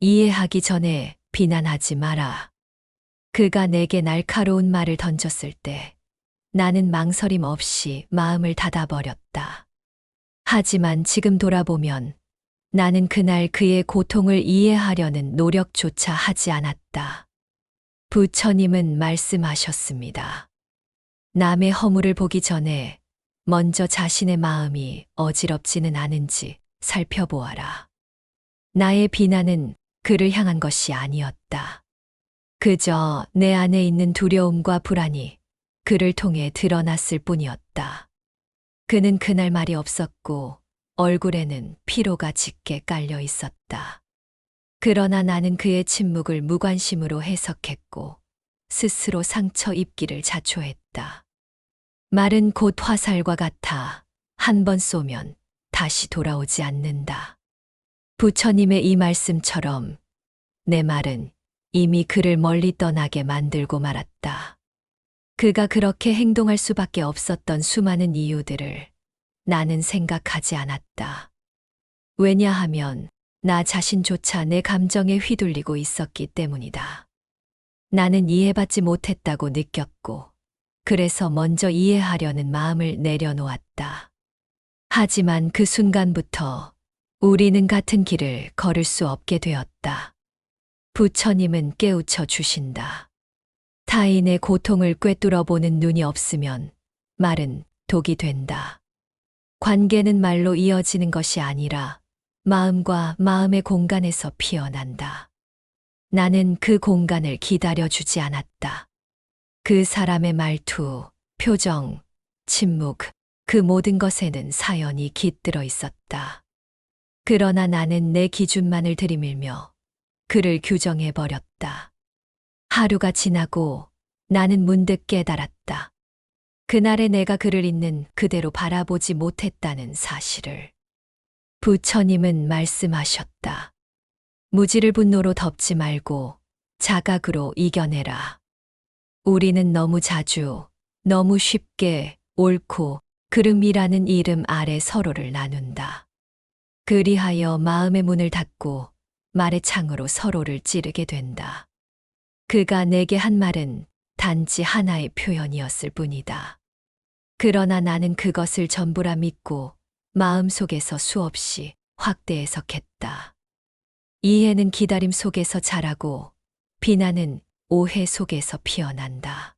이해하기 전에 비난하지 마라. 그가 내게 날카로운 말을 던졌을 때 나는 망설임 없이 마음을 닫아버렸다. 하지만 지금 돌아보면 나는 그날 그의 고통을 이해하려는 노력조차 하지 않았다. 부처님은 말씀하셨습니다. 남의 허물을 보기 전에 먼저 자신의 마음이 어지럽지는 않은지 살펴보아라. 나의 비난은 그를 향한 것이 아니었다. 그저 내 안에 있는 두려움과 불안이 그를 통해 드러났을 뿐이었다. 그는 그날 말이 없었고 얼굴에는 피로가 짙게 깔려 있었다. 그러나 나는 그의 침묵을 무관심으로 해석했고 스스로 상처 입기를 자초했다. 말은 곧 화살과 같아 한 번 쏘면 다시 돌아오지 않는다. 부처님의 이 말씀처럼 내 말은 이미 그를 멀리 떠나게 만들고 말았다. 그가 그렇게 행동할 수밖에 없었던 수많은 이유들을 나는 생각하지 않았다. 왜냐하면 나 자신조차 내 감정에 휘둘리고 있었기 때문이다. 나는 이해받지 못했다고 느꼈고, 그래서 먼저 이해하려는 마음을 내려놓았다. 하지만 그 순간부터 우리는 같은 길을 걸을 수 없게 되었다. 부처님은 깨우쳐 주신다. 타인의 고통을 꿰뚫어 보는 눈이 없으면 말은 독이 된다. 관계는 말로 이어지는 것이 아니라 마음과 마음의 공간에서 피어난다. 나는 그 공간을 기다려주지 않았다. 그 사람의 말투, 표정, 침묵, 그 모든 것에는 사연이 깃들어 있었다. 그러나 나는 내 기준만을 들이밀며 그를 규정해 버렸다. 하루가 지나고 나는 문득 깨달았다. 그날의 내가 그를 있는 그대로 바라보지 못했다는 사실을. 부처님은 말씀하셨다. 무지를 분노로 덮지 말고 자각으로 이겨내라. 우리는 너무 자주, 너무 쉽게 옳고 그름이라는 이름 아래 서로를 나눈다. 그리하여 마음의 문을 닫고 말의 창으로 서로를 찌르게 된다. 그가 내게 한 말은 단지 하나의 표현이었을 뿐이다. 그러나 나는 그것을 전부라 믿고 마음속에서 수없이 확대 해석했다. 이해는 기다림 속에서 자라고 비난은 오해 속에서 피어난다.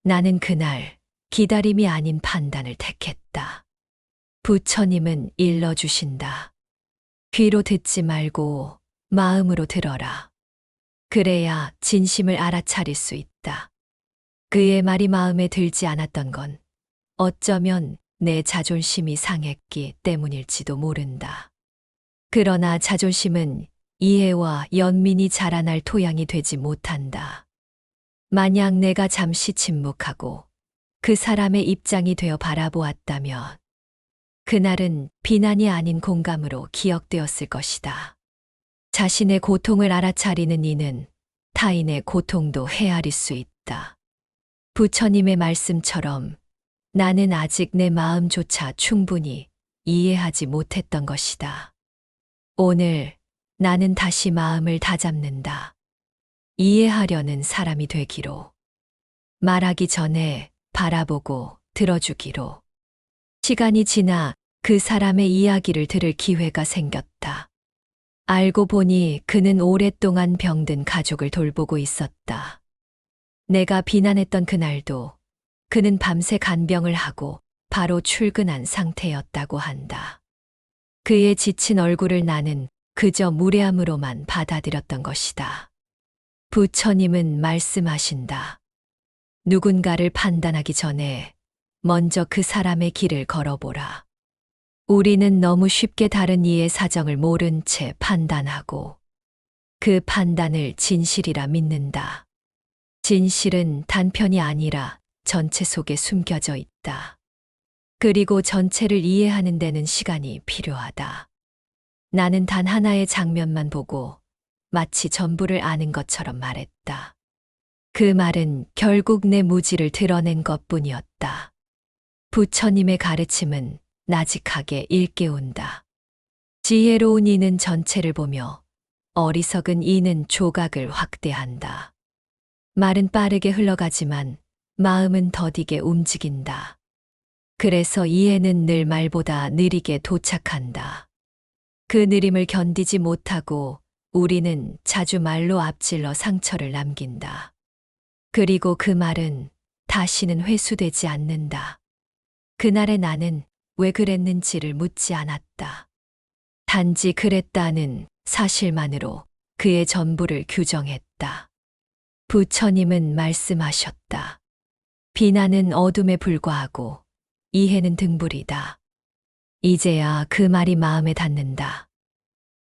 나는 그날 기다림이 아닌 판단을 택했다. 부처님은 일러주신다. 귀로 듣지 말고 마음으로 들어라. 그래야 진심을 알아차릴 수 있다. 그의 말이 마음에 들지 않았던 건 어쩌면 내 자존심이 상했기 때문일지도 모른다. 그러나 자존심은 이해와 연민이 자라날 토양이 되지 못한다. 만약 내가 잠시 침묵하고 그 사람의 입장이 되어 바라보았다면 그날은 비난이 아닌 공감으로 기억되었을 것이다. 자신의 고통을 알아차리는 이는 타인의 고통도 헤아릴 수 있다. 부처님의 말씀처럼 나는 아직 내 마음조차 충분히 이해하지 못했던 것이다. 오늘 나는 다시 마음을 다잡는다. 이해하려는 사람이 되기로. 말하기 전에 바라보고 들어주기로. 시간이 지나 그 사람의 이야기를 들을 기회가 생겼다. 알고 보니 그는 오랫동안 병든 가족을 돌보고 있었다. 내가 비난했던 그날도 그는 밤새 간병을 하고 바로 출근한 상태였다고 한다. 그의 지친 얼굴을 나는 그저 무례함으로만 받아들였던 것이다. 부처님은 말씀하신다. 누군가를 판단하기 전에 먼저 그 사람의 길을 걸어보라. 우리는 너무 쉽게 다른 이의 사정을 모른 채 판단하고 그 판단을 진실이라 믿는다. 진실은 단편이 아니라 전체 속에 숨겨져 있다. 그리고 전체를 이해하는 데는 시간이 필요하다. 나는 단 하나의 장면만 보고 마치 전부를 아는 것처럼 말했다. 그 말은 결국 내 무지를 드러낸 것뿐이었다. 부처님의 가르침은 나직하게 일깨운다. 지혜로운 이는 전체를 보며 어리석은 이는 조각을 확대한다. 말은 빠르게 흘러가지만 마음은 더디게 움직인다. 그래서 이해는 늘 말보다 느리게 도착한다. 그 느림을 견디지 못하고 우리는 자주 말로 앞질러 상처를 남긴다. 그리고 그 말은 다시는 회수되지 않는다. 그날의 나는 왜 그랬는지를 묻지 않았다. 단지 그랬다는 사실만으로 그의 전부를 규정했다. 부처님은 말씀하셨다. 비난은 어둠에 불과하고 이해는 등불이다. 이제야 그 말이 마음에 닿는다.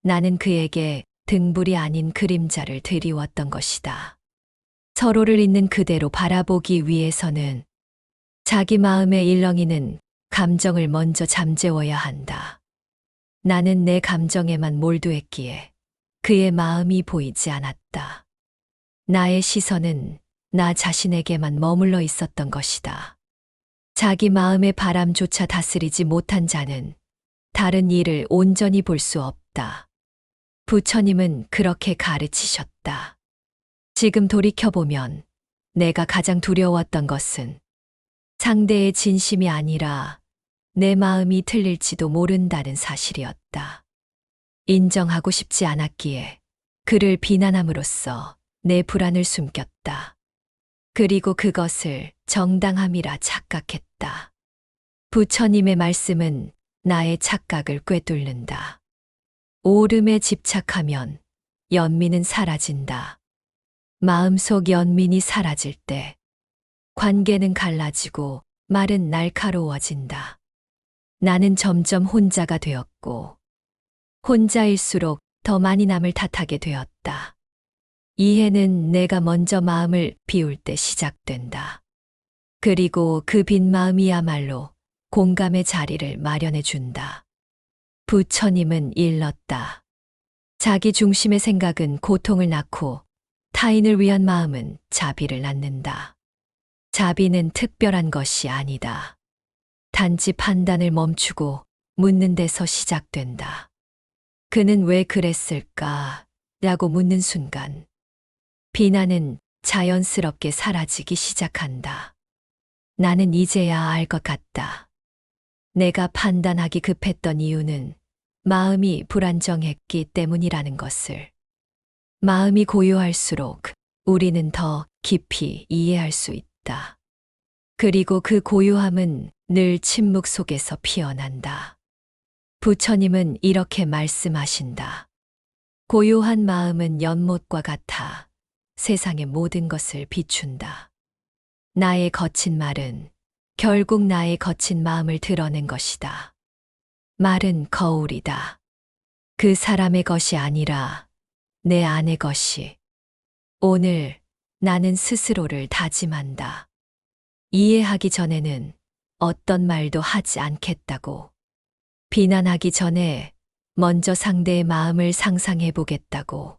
나는 그에게 등불이 아닌 그림자를 드리웠던 것이다. 서로를 있는 그대로 바라보기 위해서는 자기 마음에 일렁이는 감정을 먼저 잠재워야 한다. 나는 내 감정에만 몰두했기에 그의 마음이 보이지 않았다. 나의 시선은 나 자신에게만 머물러 있었던 것이다. 자기 마음의 바람조차 다스리지 못한 자는 다른 일을 온전히 볼 수 없다. 부처님은 그렇게 가르치셨다. 지금 돌이켜보면 내가 가장 두려웠던 것은 상대의 진심이 아니라 내 마음이 틀릴지도 모른다는 사실이었다. 인정하고 싶지 않았기에 그를 비난함으로써 내 불안을 숨겼다. 그리고 그것을 정당함이라 착각했다. 부처님의 말씀은 나의 착각을 꿰뚫는다. 오름에 집착하면 연민은 사라진다. 마음속 연민이 사라질 때 관계는 갈라지고 말은 날카로워진다. 나는 점점 혼자가 되었고 혼자일수록 더 많이 남을 탓하게 되었다. 이해는 내가 먼저 마음을 비울 때 시작된다. 그리고 그 빈 마음이야말로 공감의 자리를 마련해 준다. 부처님은 일렀다. 자기 중심의 생각은 고통을 낳고 타인을 위한 마음은 자비를 낳는다. 자비는 특별한 것이 아니다. 단지 판단을 멈추고 묻는 데서 시작된다. 그는 왜 그랬을까? 라고 묻는 순간 비난은 자연스럽게 사라지기 시작한다. 나는 이제야 알 것 같다. 내가 판단하기 급했던 이유는 마음이 불안정했기 때문이라는 것을. 마음이 고요할수록 우리는 더 깊이 이해할 수 있다. 그리고 그 고요함은 늘 침묵 속에서 피어난다. 부처님은 이렇게 말씀하신다. 고요한 마음은 연못과 같아 세상의 모든 것을 비춘다. 나의 거친 말은 결국 나의 거친 마음을 드러낸 것이다. 말은 거울이다. 그 사람의 것이 아니라 내 안의 것이. 오늘 나는 스스로를 다짐한다. 이해하기 전에는 어떤 말도 하지 않겠다고. 비난하기 전에 먼저 상대의 마음을 상상해 보겠다고.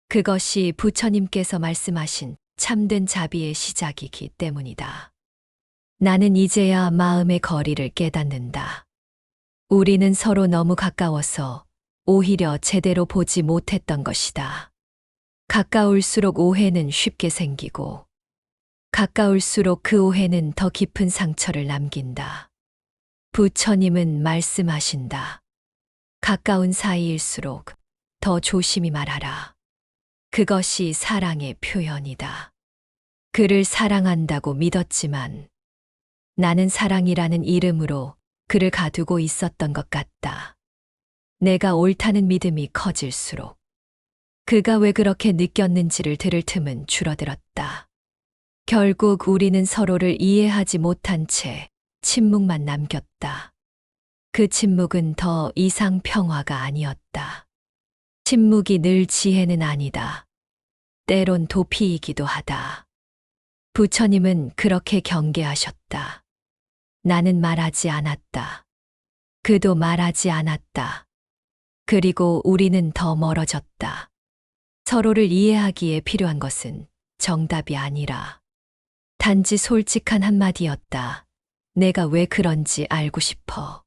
그것이 부처님께서 말씀하신 참된 자비의 시작이기 때문이다. 나는 이제야 마음의 거리를 깨닫는다. 우리는 서로 너무 가까워서 오히려 제대로 보지 못했던 것이다. 가까울수록 오해는 쉽게 생기고, 가까울수록 그 오해는 더 깊은 상처를 남긴다. 부처님은 말씀하신다. 가까운 사이일수록 더 조심히 말하라. 그것이 사랑의 표현이다. 그를 사랑한다고 믿었지만 나는 사랑이라는 이름으로 그를 가두고 있었던 것 같다. 내가 옳다는 믿음이 커질수록 그가 왜 그렇게 느꼈는지를 들을 틈은 줄어들었다. 결국 우리는 서로를 이해하지 못한 채 침묵만 남겼다. 그 침묵은 더 이상 평화가 아니었다. 침묵이 늘 지혜는 아니다. 때론 도피이기도 하다. 부처님은 그렇게 경계하셨다. 나는 말하지 않았다. 그도 말하지 않았다. 그리고 우리는 더 멀어졌다. 서로를 이해하기에 필요한 것은 정답이 아니라 단지 솔직한 한마디였다. 내가 왜 그런지 알고 싶어.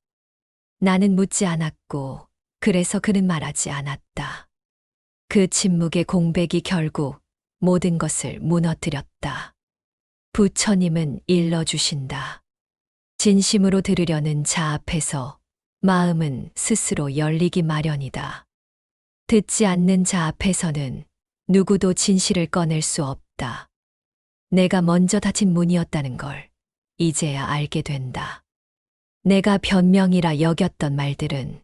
나는 묻지 않았고, 그래서 그는 말하지 않았다. 그 침묵의 공백이 결국 모든 것을 무너뜨렸다. 부처님은 일러주신다. 진심으로 들으려는 자 앞에서 마음은 스스로 열리기 마련이다. 듣지 않는 자 앞에서는 누구도 진실을 꺼낼 수 없다. 내가 먼저 닫힌 문이었다는 걸 이제야 알게 된다. 내가 변명이라 여겼던 말들은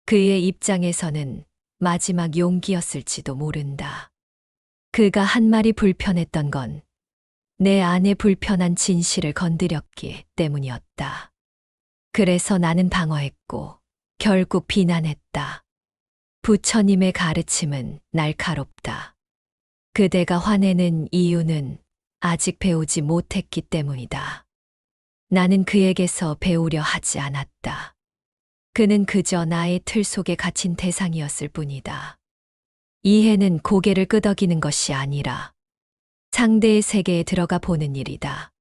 그의 입장에서는 마지막 용기였을지도 모른다. 그가 한 말이 불편했던 건 내 안의 불편한 진실을 건드렸기 때문이었다. 그래서 나는 방어했고 결국 비난했다. 부처님의 가르침은 날카롭다. 그대가 화내는 이유는 아직 배우지 못했기 때문이다. 나는 그에게서 배우려 하지 않았다. 그는 그저 나의 틀 속에 갇힌 대상이었을 뿐이다. 이해는 고개를 끄덕이는 것이 아니라 상대의 세계에 들어가 보는 일이다.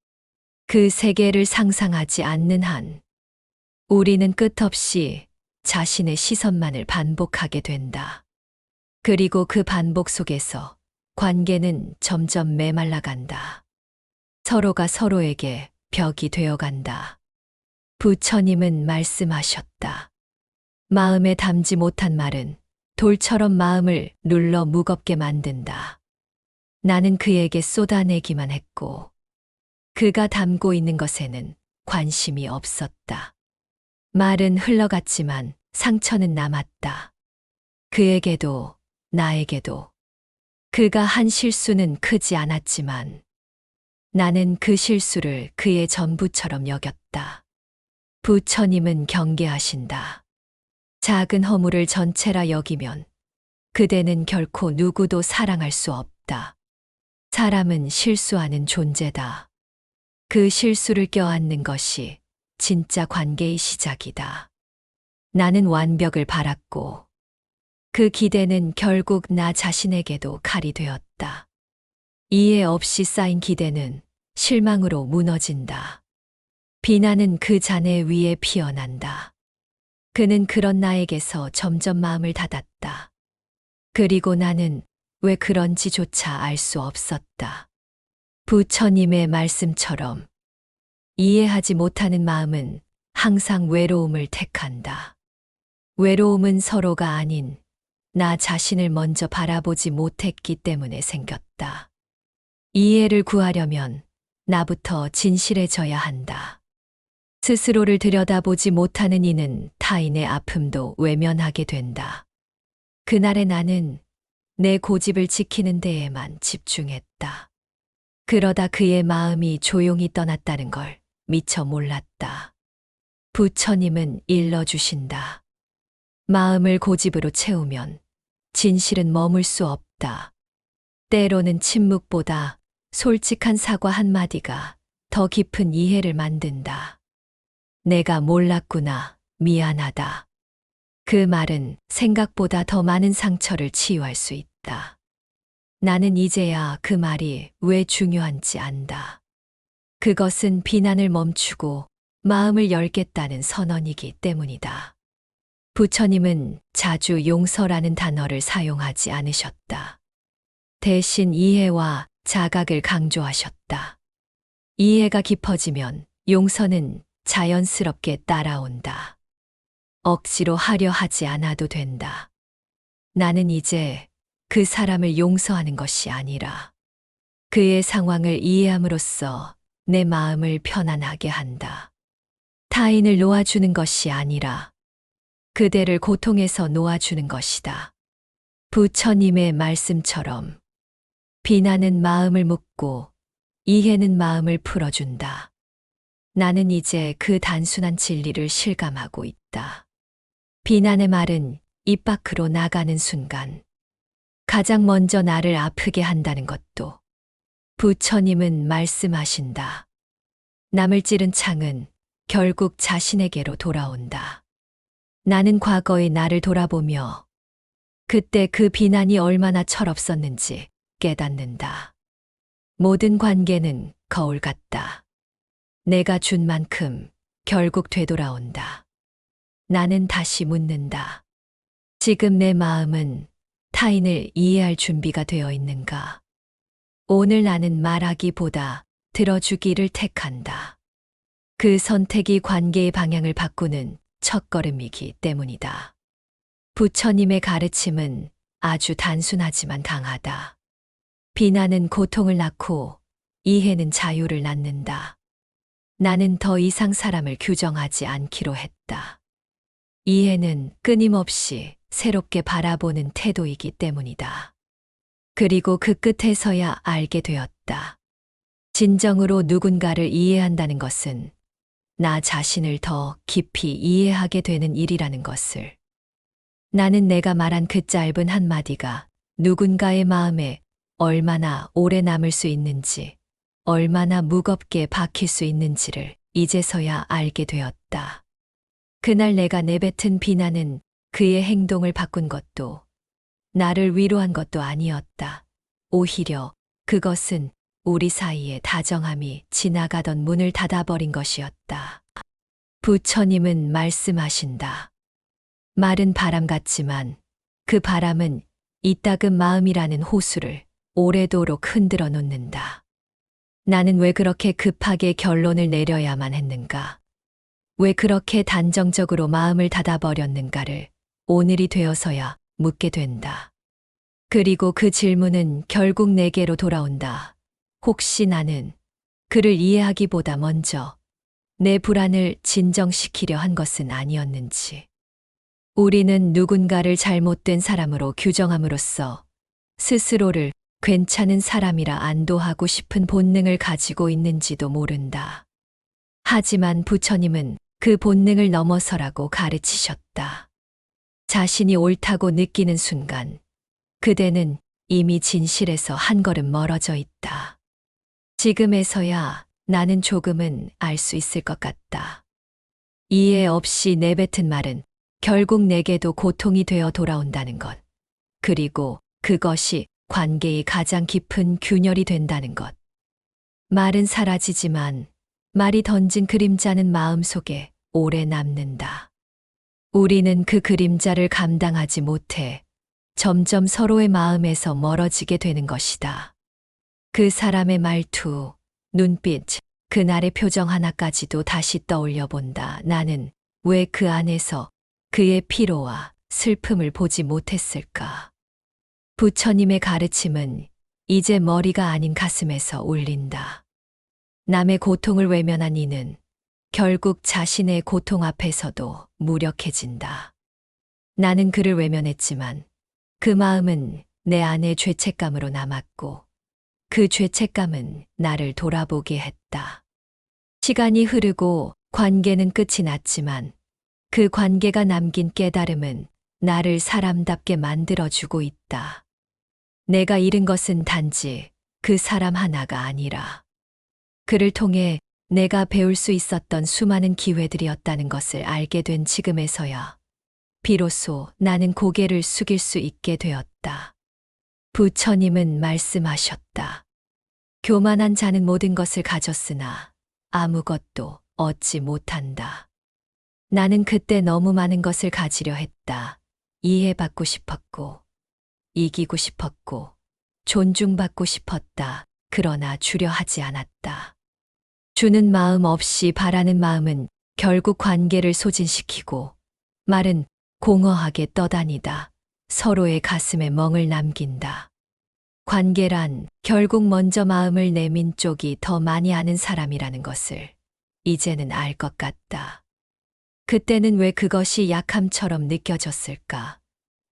그 세계를 상상하지 않는 한 우리는 끝없이 자신의 시선만을 반복하게 된다. 그리고 그 반복 속에서 관계는 점점 메말라간다. 서로가 서로에게 벽이 되어간다. 부처님은 말씀하셨다. 마음에 담지 못한 말은 돌처럼 마음을 눌러 무겁게 만든다. 나는 그에게 쏟아내기만 했고 그가 담고 있는 것에는 관심이 없었다. 말은 흘러갔지만 상처는 남았다. 그에게도 나에게도. 그가 한 실수는 크지 않았지만 나는 그 실수를 그의 전부처럼 여겼다. 부처님은 경계하신다. 작은 허물을 전체라 여기면 그대는 결코 누구도 사랑할 수 없다. 사람은 실수하는 존재다. 그 실수를 껴안는 것이 진짜 관계의 시작이다. 나는 완벽을 바랐고 그 기대는 결국 나 자신에게도 칼이 되었다. 이해 없이 쌓인 기대는 실망으로 무너진다. 비난은 그 잔해 위에 피어난다. 그는 그런 나에게서 점점 마음을 닫았다. 그리고 나는 왜 그런지조차 알 수 없었다. 부처님의 말씀처럼 이해하지 못하는 마음은 항상 외로움을 택한다. 외로움은 서로가 아닌 나 자신을 먼저 바라보지 못했기 때문에 생겼다. 이해를 구하려면 나부터 진실해져야 한다. 스스로를 들여다보지 못하는 이는 타인의 아픔도 외면하게 된다. 그날의 나는 내 고집을 지키는 데에만 집중했다. 그러다 그의 마음이 조용히 떠났다는 걸 미처 몰랐다. 부처님은 일러주신다. 마음을 고집으로 채우면 진실은 머물 수 없다. 때로는 침묵보다 솔직한 사과 한마디가 더 깊은 이해를 만든다. 내가 몰랐구나, 미안하다. 그 말은 생각보다 더 많은 상처를 치유할 수 있다. 나는 이제야 그 말이 왜 중요한지 안다. 그것은 비난을 멈추고 마음을 열겠다는 선언이기 때문이다. 부처님은 자주 용서라는 단어를 사용하지 않으셨다. 대신 이해와 자각을 강조하셨다. 이해가 깊어지면 용서는 자연스럽게 따라온다. 억지로 하려 하지 않아도 된다. 나는 이제 그 사람을 용서하는 것이 아니라 그의 상황을 이해함으로써 내 마음을 편안하게 한다. 타인을 놓아주는 것이 아니라 그대를 고통에서 놓아주는 것이다. 부처님의 말씀처럼 비난은 마음을 묶고 이해는 마음을 풀어준다. 나는 이제 그 단순한 진리를 실감하고 있다. 비난의 말은 입 밖으로 나가는 순간 가장 먼저 나를 아프게 한다는 것도 부처님은 말씀하신다. 남을 찌른 창은 결국 자신에게로 돌아온다. 나는 과거의 나를 돌아보며 그때 그 비난이 얼마나 철없었는지 깨닫는다. 모든 관계는 거울 같다. 내가 준 만큼 결국 되돌아온다. 나는 다시 묻는다. 지금 내 마음은 타인을 이해할 준비가 되어 있는가? 오늘 나는 말하기보다 들어주기를 택한다. 그 선택이 관계의 방향을 바꾸는 첫걸음이기 때문이다. 부처님의 가르침은 아주 단순하지만 강하다. 비난은 고통을 낳고 이해는 자유를 낳는다. 나는 더 이상 사람을 규정하지 않기로 했다. 이해는 끊임없이 새롭게 바라보는 태도이기 때문이다. 그리고 그 끝에서야 알게 되었다. 진정으로 누군가를 이해한다는 것은 나 자신을 더 깊이 이해하게 되는 일이라는 것을. 나는 내가 말한 그 짧은 한마디가 누군가의 마음에 얼마나 오래 남을 수 있는지, 얼마나 무겁게 박힐 수 있는지를 이제서야 알게 되었다. 그날 내가 내뱉은 비난은 그의 행동을 바꾼 것도, 나를 위로한 것도 아니었다. 오히려 그것은 우리 사이의 다정함이 지나가던 문을 닫아버린 것이었다. 부처님은 말씀하신다. 말은 바람 같지만 그 바람은 이따금 마음이라는 호수를 오래도록 흔들어 놓는다. 나는 왜 그렇게 급하게 결론을 내려야만 했는가? 왜 그렇게 단정적으로 마음을 닫아버렸는가를 오늘이 되어서야 묻게 된다. 그리고 그 질문은 결국 내게로 돌아온다. 혹시 나는 그를 이해하기보다 먼저 내 불안을 진정시키려 한 것은 아니었는지. 우리는 누군가를 잘못된 사람으로 규정함으로써 스스로를 괜찮은 사람이라 안도하고 싶은 본능을 가지고 있는지도 모른다. 하지만 부처님은 그 본능을 넘어서라고 가르치셨다. 자신이 옳다고 느끼는 순간, 그대는 이미 진실에서 한 걸음 멀어져 있다. 지금에서야 나는 조금은 알 수 있을 것 같다. 이해 없이 내뱉은 말은 결국 내게도 고통이 되어 돌아온다는 것. 그리고 그것이 관계의 가장 깊은 균열이 된다는 것. 말은 사라지지만 말이 던진 그림자는 마음속에 오래 남는다. 우리는 그 그림자를 감당하지 못해 점점 서로의 마음에서 멀어지게 되는 것이다. 그 사람의 말투, 눈빛, 그날의 표정 하나까지도 다시 떠올려 본다. 나는 왜 그 안에서 그의 피로와 슬픔을 보지 못했을까? 부처님의 가르침은 이제 머리가 아닌 가슴에서 울린다. 남의 고통을 외면한 이는 결국 자신의 고통 앞에서도 무력해진다. 나는 그를 외면했지만 그 마음은 내 안의 죄책감으로 남았고 그 죄책감은 나를 돌아보게 했다. 시간이 흐르고 관계는 끝이 났지만 그 관계가 남긴 깨달음은 나를 사람답게 만들어주고 있다. 내가 잃은 것은 단지 그 사람 하나가 아니라 그를 통해 내가 배울 수 있었던 수많은 기회들이었다는 것을 알게 된 지금에서야 비로소 나는 고개를 숙일 수 있게 되었다. 부처님은 말씀하셨다. 교만한 자는 모든 것을 가졌으나 아무것도 얻지 못한다. 나는 그때 너무 많은 것을 가지려 했다. 이해받고 싶었고, 이기고 싶었고, 존중받고 싶었다. 그러나 주려 하지 않았다. 주는 마음 없이 바라는 마음은 결국 관계를 소진시키고, 말은 공허하게 떠다니다 서로의 가슴에 멍을 남긴다. 관계란 결국 먼저 마음을 내민 쪽이 더 많이 아는 사람이라는 것을 이제는 알 것 같다. 그때는 왜 그것이 약함처럼 느껴졌을까?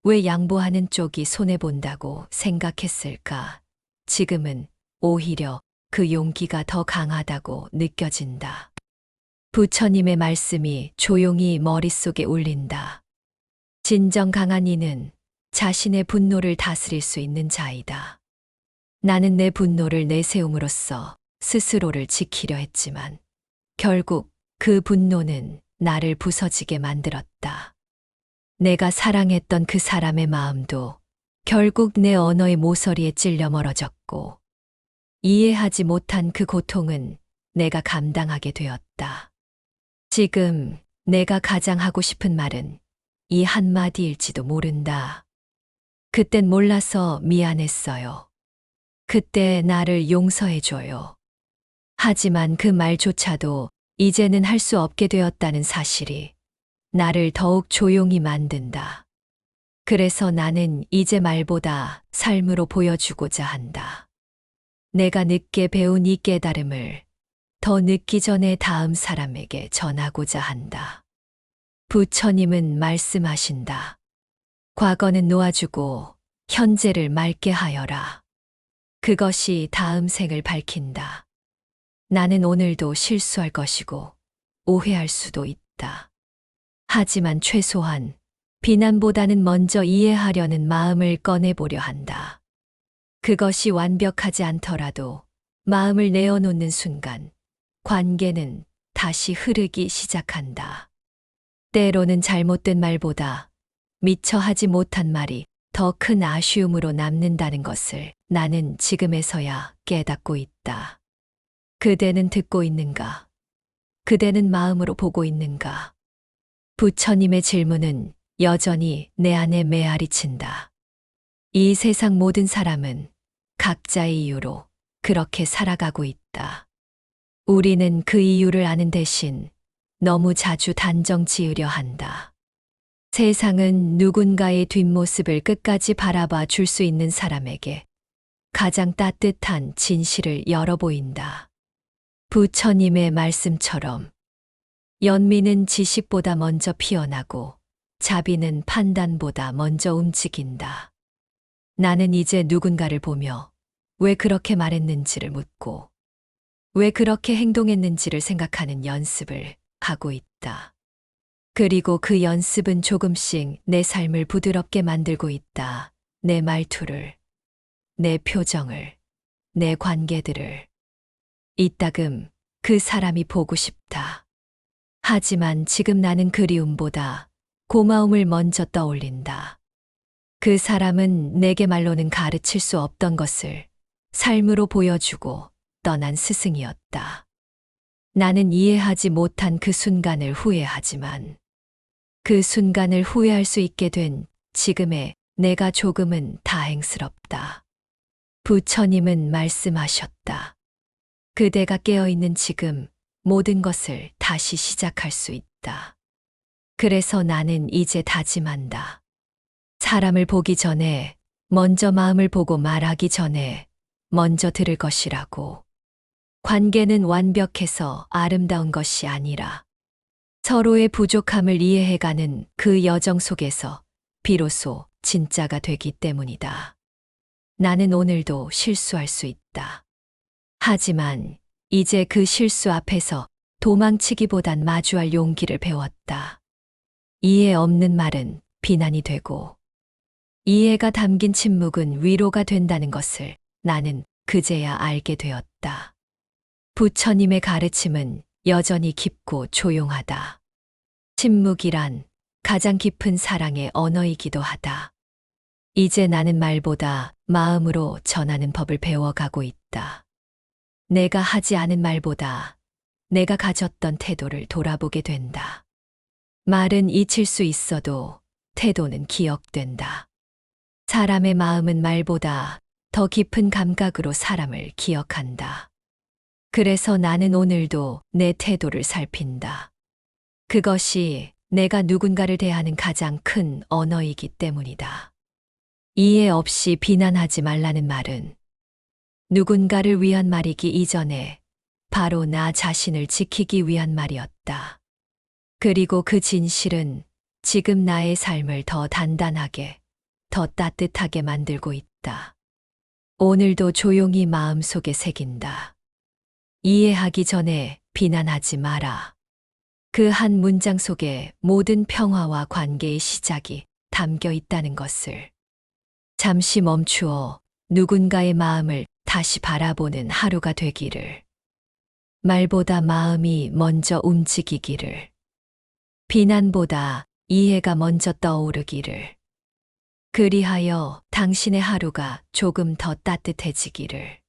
왜 양보하는 쪽이 손해본다고 생각했을까? 지금은 오히려 그 용기가 더 강하다고 느껴진다. 부처님의 말씀이 조용히 머릿속에 울린다. 진정 강한 이는 자신의 분노를 다스릴 수 있는 자이다. 나는 내 분노를 내세움으로써 스스로를 지키려 했지만 결국 그 분노는 나를 부서지게 만들었다. 내가 사랑했던 그 사람의 마음도 결국 내 언어의 모서리에 찔려 멀어졌고 이해하지 못한 그 고통은 내가 감당하게 되었다. 지금 내가 가장 하고 싶은 말은 이 한마디일지도 모른다. 그땐 몰라서 미안했어요. 그때 나를 용서해줘요. 하지만 그 말조차도 이제는 할 수 없게 되었다는 사실이 나를 더욱 조용히 만든다. 그래서 나는 이제 말보다 삶으로 보여주고자 한다. 내가 늦게 배운 이 깨달음을 더 늦기 전에 다음 사람에게 전하고자 한다. 부처님은 말씀하신다. 과거는 놓아주고 현재를 맑게 하여라. 그것이 다음 생을 밝힌다. 나는 오늘도 실수할 것이고 오해할 수도 있다. 하지만 최소한 비난보다는 먼저 이해하려는 마음을 꺼내보려 한다. 그것이 완벽하지 않더라도 마음을 내어놓는 순간 관계는 다시 흐르기 시작한다. 때로는 잘못된 말보다 미처 하지 못한 말이 더 큰 아쉬움으로 남는다는 것을 나는 지금에서야 깨닫고 있다. 그대는 듣고 있는가? 그대는 마음으로 보고 있는가? 부처님의 질문은 여전히 내 안에 메아리 친다. 이 세상 모든 사람은 각자의 이유로 그렇게 살아가고 있다. 우리는 그 이유를 아는 대신 너무 자주 단정 지으려 한다. 세상은 누군가의 뒷모습을 끝까지 바라봐 줄 수 있는 사람에게 가장 따뜻한 진실을 열어 보인다. 부처님의 말씀처럼 연민은 지식보다 먼저 피어나고 자비는 판단보다 먼저 움직인다. 나는 이제 누군가를 보며 왜 그렇게 말했는지를 묻고 왜 그렇게 행동했는지를 생각하는 연습을 하고 있다. 그리고 그 연습은 조금씩 내 삶을 부드럽게 만들고 있다. 내 말투를, 내 표정을, 내 관계들을. 이따금 그 사람이 보고 싶다. 하지만 지금 나는 그리움보다 고마움을 먼저 떠올린다. 그 사람은 내게 말로는 가르칠 수 없던 것을 삶으로 보여주고 떠난 스승이었다. 나는 이해하지 못한 그 순간을 후회하지만 그 순간을 후회할 수 있게 된 지금의 내가 조금은 다행스럽다. 부처님은 말씀하셨다. 그대가 깨어있는 지금 모든 것을 다시 시작할 수 있다. 그래서 나는 이제 다짐한다. 사람을 보기 전에 먼저 마음을 보고 말하기 전에 먼저 들을 것이라고. 관계는 완벽해서 아름다운 것이 아니라 서로의 부족함을 이해해가는 그 여정 속에서 비로소 진짜가 되기 때문이다. 나는 오늘도 실수할 수 있다. 하지만 이제 그 실수 앞에서 도망치기보단 마주할 용기를 배웠다. 이해 없는 말은 비난이 되고 이해가 담긴 침묵은 위로가 된다는 것을 나는 그제야 알게 되었다. 부처님의 가르침은 여전히 깊고 조용하다. 침묵이란 가장 깊은 사랑의 언어이기도 하다. 이제 나는 말보다 마음으로 전하는 법을 배워가고 있다. 내가 하지 않은 말보다 내가 가졌던 태도를 돌아보게 된다. 말은 잊힐 수 있어도 태도는 기억된다. 사람의 마음은 말보다 더 깊은 감각으로 사람을 기억한다. 그래서 나는 오늘도 내 태도를 살핀다. 그것이 내가 누군가를 대하는 가장 큰 언어이기 때문이다. 이해 없이 비난하지 말라는 말은 누군가를 위한 말이기 이전에 바로 나 자신을 지키기 위한 말이었다. 그리고 그 진실은 지금 나의 삶을 더 단단하게, 더 따뜻하게 만들고 있다. 오늘도 조용히 마음속에 새긴다. 이해하기 전에 비난하지 마라. 그 한 문장 속에 모든 평화와 관계의 시작이 담겨 있다는 것을. 잠시 멈추어 누군가의 마음을 다시 바라보는 하루가 되기를. 말보다 마음이 먼저 움직이기를. 비난보다 이해가 먼저 떠오르기를. 그리하여 당신의 하루가 조금 더 따뜻해지기를.